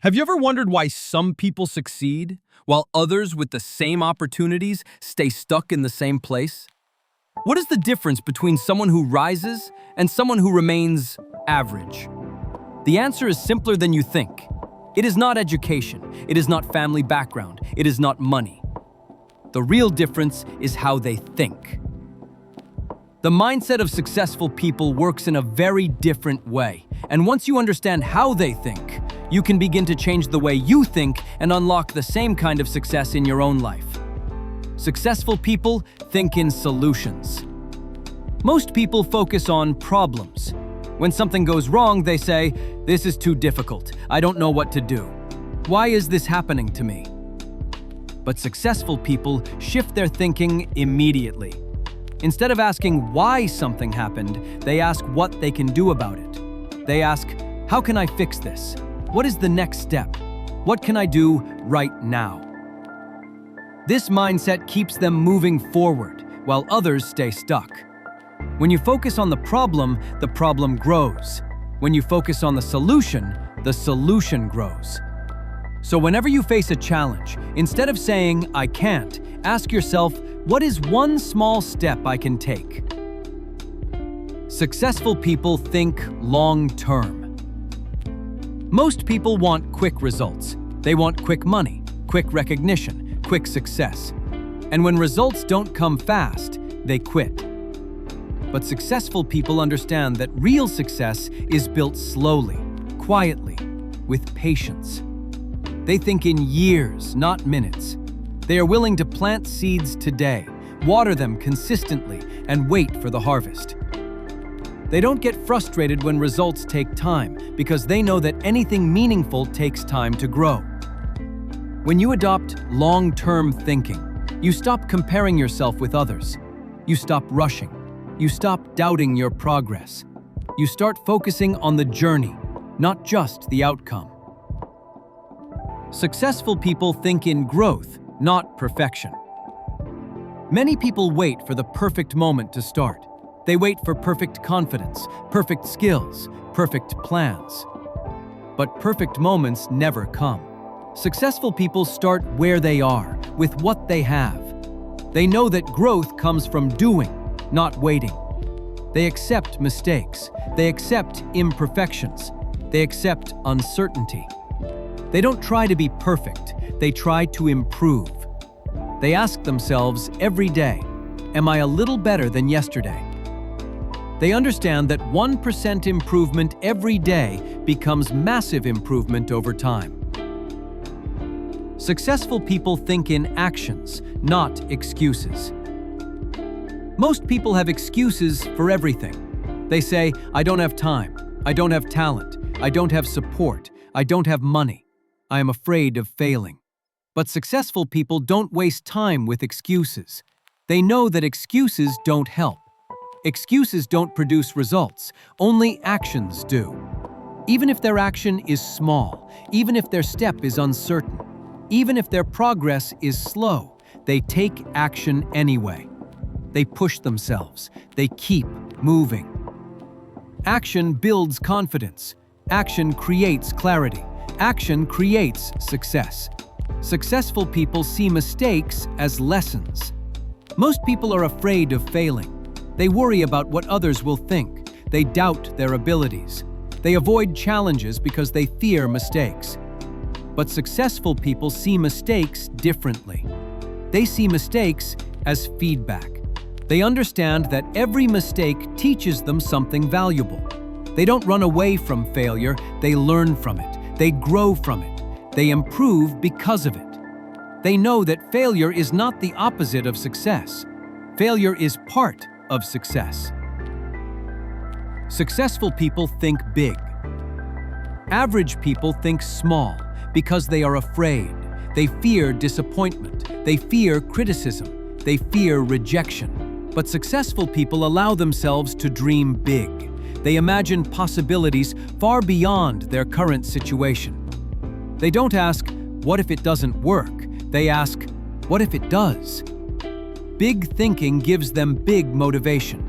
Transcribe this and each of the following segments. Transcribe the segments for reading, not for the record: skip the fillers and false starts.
Have you ever wondered why some people succeed while others with the same opportunities stay stuck in the same place? What is the difference between someone who rises and someone who remains average? The answer is simpler than you think. It is not education, it is not family background, it is not money. The real difference is how they think. The mindset of successful people works in a very different way, and once you understand how they think, you can begin to change the way you think and unlock the same kind of success in your own life. Successful people think in solutions. Most people focus on problems. When something goes wrong, they say, "This is too difficult. I don't know what to do. Why is this happening to me?" But successful people shift their thinking immediately. Instead of asking why something happened, they ask what they can do about it. They ask, "How can I fix this? What is the next step? What can I do right now?" This mindset keeps them moving forward, while others stay stuck. When you focus on the problem grows. When you focus on the solution grows. So whenever you face a challenge, instead of saying, "I can't," ask yourself, what is one small step I can take? Successful people think long-term. Most people want quick results. They want quick money, quick recognition, quick success. And when results don't come fast, they quit. But successful people understand that real success is built slowly, quietly, with patience. They think in years, not minutes. They are willing to plant seeds today, water them consistently, and wait for the harvest. They don't get frustrated when results take time because they know that anything meaningful takes time to grow. When you adopt long-term thinking, you stop comparing yourself with others. You stop rushing. You stop doubting your progress. You start focusing on the journey, not just the outcome. Successful people think in growth, not perfection. Many people wait for the perfect moment to start. They wait for perfect confidence, perfect skills, perfect plans. But perfect moments never come. Successful people start where they are, with what they have. They know that growth comes from doing, not waiting. They accept mistakes. They accept imperfections. They accept uncertainty. They don't try to be perfect. They try to improve. They ask themselves every day, "Am I a little better than yesterday?" They understand that 1% improvement every day becomes massive improvement over time. Successful people think in actions, not excuses. Most people have excuses for everything. They say, "I don't have time. I don't have talent. I don't have support. I don't have money. I am afraid of failing." But successful people don't waste time with excuses. They know that excuses don't help. Excuses don't produce results, only actions do. Even if their action is small, even if their step is uncertain, even if their progress is slow, they take action anyway. They push themselves, they keep moving. Action builds confidence. Action creates clarity. Action creates success. Successful people see mistakes as lessons. Most people are afraid of failing. They worry about what others will think. They doubt their abilities. They avoid challenges because they fear mistakes. But successful people see mistakes differently. They see mistakes as feedback. They understand that every mistake teaches them something valuable. They don't run away from failure, they learn from it. They grow from it. They improve because of it. They know that failure is not the opposite of success. Failure is part of success. Successful people think big. Average people think small because they are afraid. They fear disappointment. They fear criticism. They fear rejection. But successful people allow themselves to dream big. They imagine possibilities far beyond their current situation. They don't ask, "What if it doesn't work?" They ask, "What if it does?" Big thinking gives them big motivation.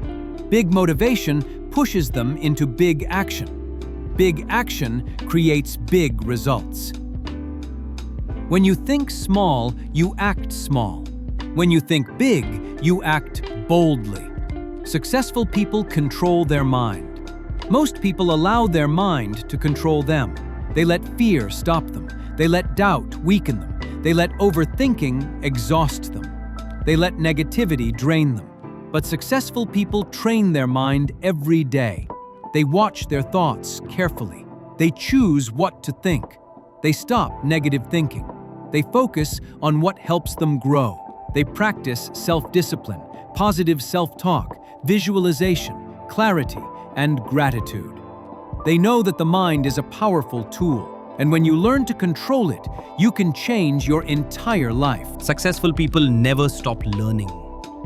Big motivation pushes them into big action. Big action creates big results. When you think small, you act small. When you think big, you act boldly. Successful people control their mind. Most people allow their mind to control them. They let fear stop them. They let doubt weaken them. They let overthinking exhaust them. They let negativity drain them. But successful people train their mind every day. They watch their thoughts carefully. They choose what to think. They stop negative thinking. They focus on what helps them grow. They practice self-discipline, positive self-talk, visualization, clarity, and gratitude. They know that the mind is a powerful tool, and when you learn to control it, you can change your entire life. Successful people never stop learning.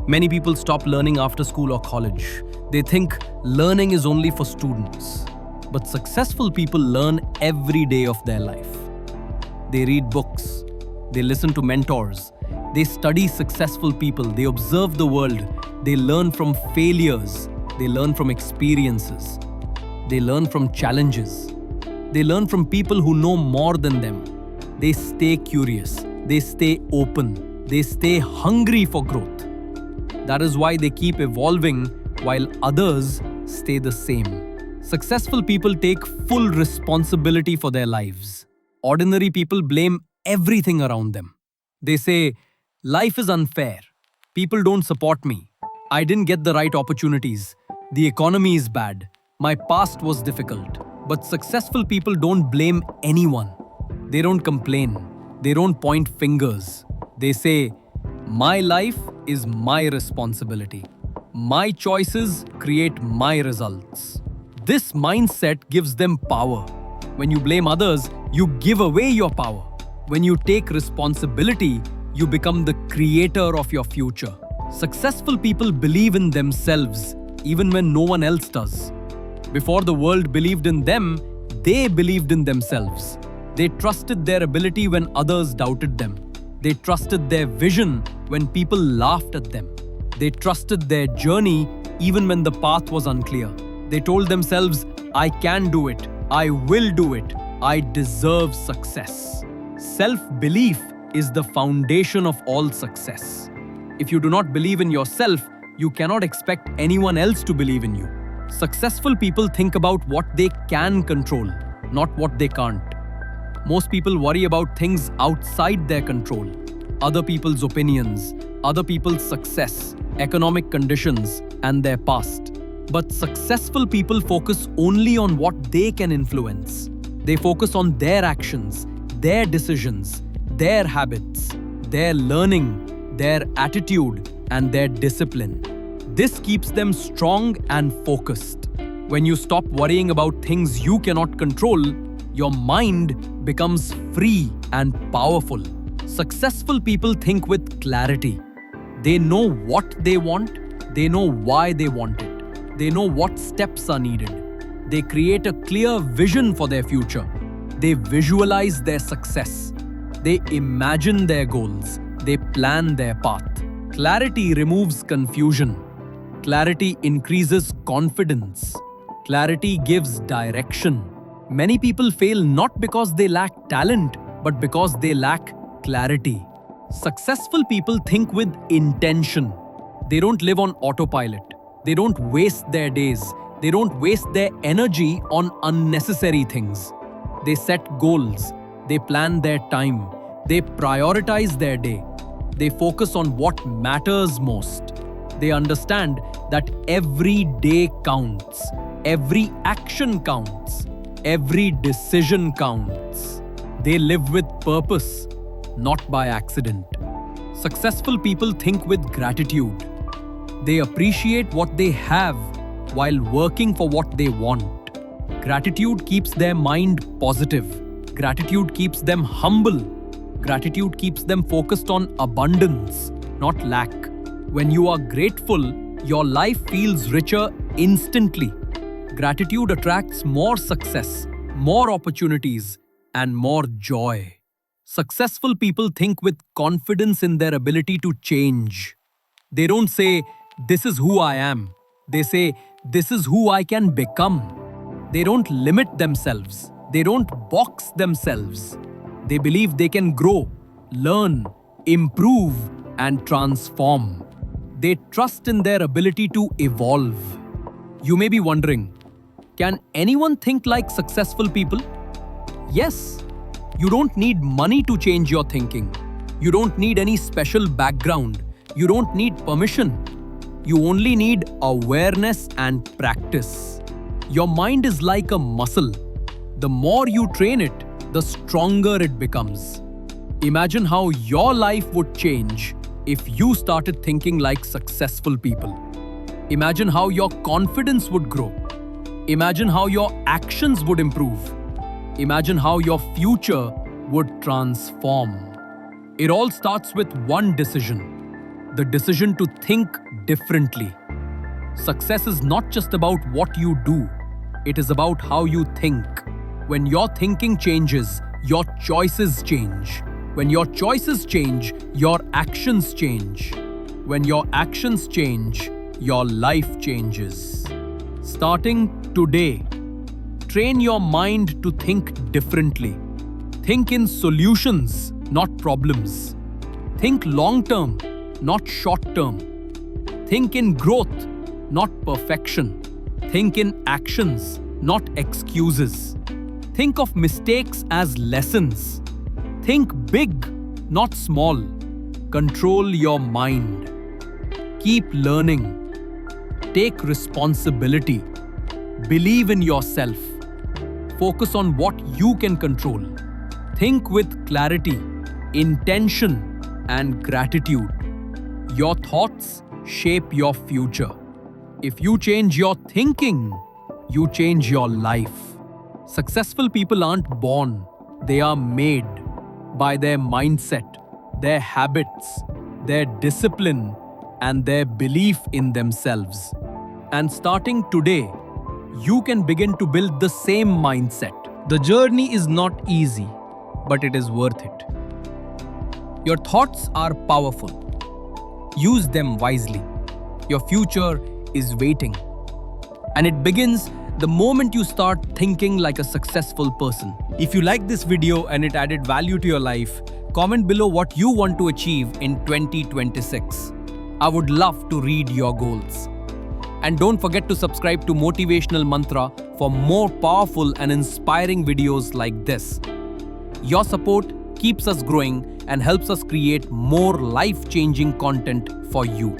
Many people stop learning after school or college. They think learning is only for students. But successful people learn every day of their life. They read books. They listen to mentors. They study successful people. They observe the world. They learn from failures. They learn from experiences. They learn from challenges. They learn from people who know more than them. They stay curious. They stay open. They stay hungry for growth. That is why they keep evolving while others stay the same. Successful people take full responsibility for their lives. Ordinary people blame everything around them. They say, life is unfair. People don't support me. I didn't get the right opportunities. The economy is bad. My past was difficult. But successful people don't blame anyone. They don't complain. They don't point fingers. They say, my life is my responsibility. My choices create my results. This mindset gives them power. When you blame others, you give away your power. When you take responsibility, you become the creator of your future. Successful people believe in themselves, even when no one else does. Before the world believed in them, they believed in themselves. They trusted their ability when others doubted them. They trusted their vision when people laughed at them. They trusted their journey even when the path was unclear. They told themselves, I can do it. I will do it. I deserve success. Self-belief is the foundation of all success. If you do not believe in yourself, you cannot expect anyone else to believe in you. Successful people think about what they can control, not what they can't. Most people worry about things outside their control. Other people's opinions, other people's success, economic conditions, and their past. But successful people focus only on what they can influence. They focus on their actions, their decisions, their habits, their learning, their attitude, and their discipline. This keeps them strong and focused. When you stop worrying about things you cannot control, your mind becomes free and powerful. Successful people think with clarity. They know what they want, they know why they want it, they know what steps are needed. They create a clear vision for their future. They visualize their success. They imagine their goals. They plan their path. Clarity removes confusion. Clarity increases confidence. Clarity gives direction. Many people fail not because they lack talent, but because they lack clarity. Successful people think with intention. They don't live on autopilot. They don't waste their days. They don't waste their energy on unnecessary things. They set goals. They plan their time. They prioritize their day. They focus on what matters most. They understand that every day counts. Every action counts. Every decision counts. They live with purpose, not by accident. Successful people think with gratitude. They appreciate what they have while working for what they want. Gratitude keeps their mind positive. Gratitude keeps them humble. Gratitude keeps them focused on abundance, not lack. When you are grateful, your life feels richer instantly. Gratitude attracts more success, more opportunities, and more joy. Successful people think with confidence in their ability to change. They don't say, this is who I am. They say, this is who I can become. They don't limit themselves. They don't box themselves. They believe they can grow, learn, improve, and transform. They trust in their ability to evolve. You may be wondering, can anyone think like successful people? Yes. You don't need money to change your thinking. You don't need any special background. You don't need permission. You only need awareness and practice. Your mind is like a muscle. The more you train it, the stronger it becomes. Imagine how your life would change if you started thinking like successful people. Imagine how your confidence would grow. Imagine how your actions would improve. Imagine how your future would transform. It all starts with one decision: the decision to think differently. Success is not just about what you do, it is about how you think. When your thinking changes, your choices change. When your choices change, your actions change. When your actions change, your life changes. Starting today, train your mind to think differently. Think in solutions, not problems. Think long term, not short term. Think in growth, not perfection. Think in actions, not excuses. Think of mistakes as lessons. Think big, not small. Control your mind. Keep learning. Take responsibility. Believe in yourself. Focus on what you can control. Think with clarity, intention, and gratitude. Your thoughts shape your future. If you change your thinking, you change your life. Successful people aren't born, they are made by their mindset, their habits, their discipline, and their belief in themselves. And starting today, you can begin to build the same mindset. The journey is not easy, but it is worth it. Your thoughts are powerful. Use them wisely. Your future is waiting. And it begins the moment you start thinking like a successful person. If you like this video and it added value to your life, comment below what you want to achieve in 2026. I would love to read your goals. And don't forget to subscribe to Motivational Mantra for more powerful and inspiring videos like this. Your support keeps us growing and helps us create more life-changing content for you.